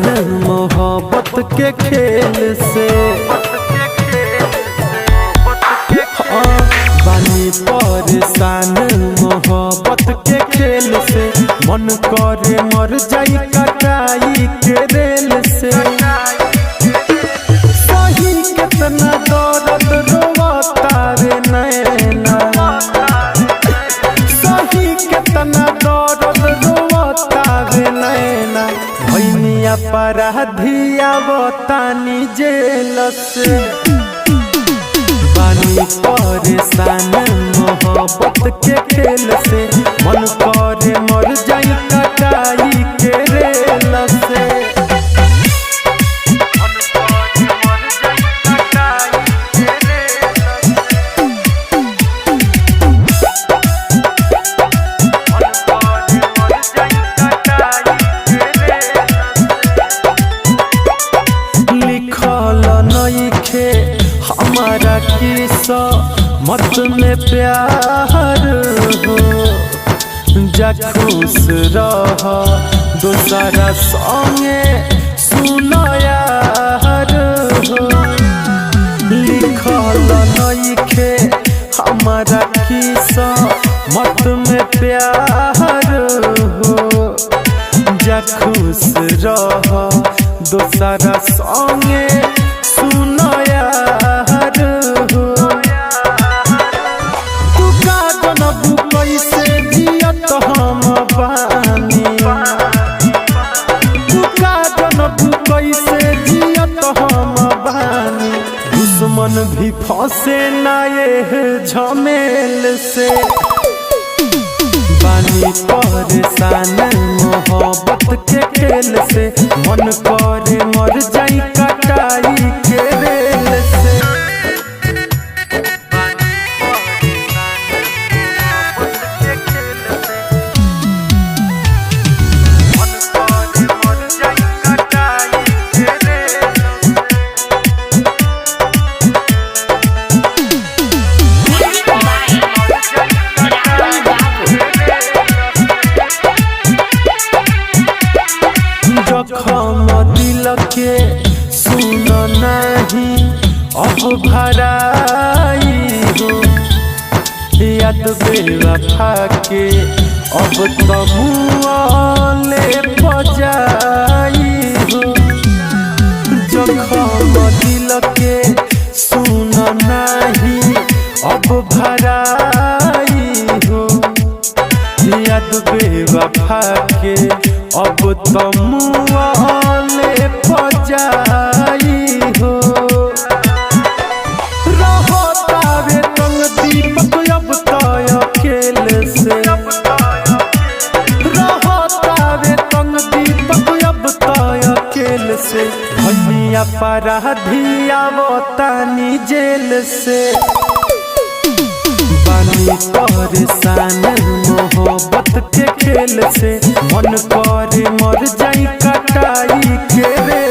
मोहब्बत के खेल से बानी परेशान मोहब्बत के खेल से मन करे मर जाई कटाई के रेल से सही कितना दर्द रोवता रे नैना सही कितना दर्द रोवता रे नैना भैनिया अपराधिया बतानी जेल से बानी परेशान मोहब्बत के खेल से मन करे मर जाई कटाई के रेल से लिखल नइखे हमारा किस्सा मत में प्यार हो जा खुश रह दूसरा संगे सुनो यार हो लिखल नइखे हमारा किस्सा मत में प्यार हो जा खुश रह दूसरा संगे सुनो यार हो तू का जनबू कैसे जियत हम बानी तू का जनबू कैसे जियत हम बानी दुश्मन भी फंसे ना ये झमेल से बानी परेशान मोहब्बत के खेल से मन करे मर जाई कटाई के रेल से जखम दिल के सुन नहीं अब भराई हो याद बेवफा के अब तो मुँहले बजाई हो जखम दिल के सुन नहीं अब भराई हो याद बेवफा के अब तो मुँहले बजाई हो रहता रे तंग दीपक अब तो अकेले से रहता रे तंग दीपक अब तो अकेले से भैया अपराधिया बतानी जेल से बानी परेशान मोहब्बत के खेल से मन करे मर जाई कटाई के रे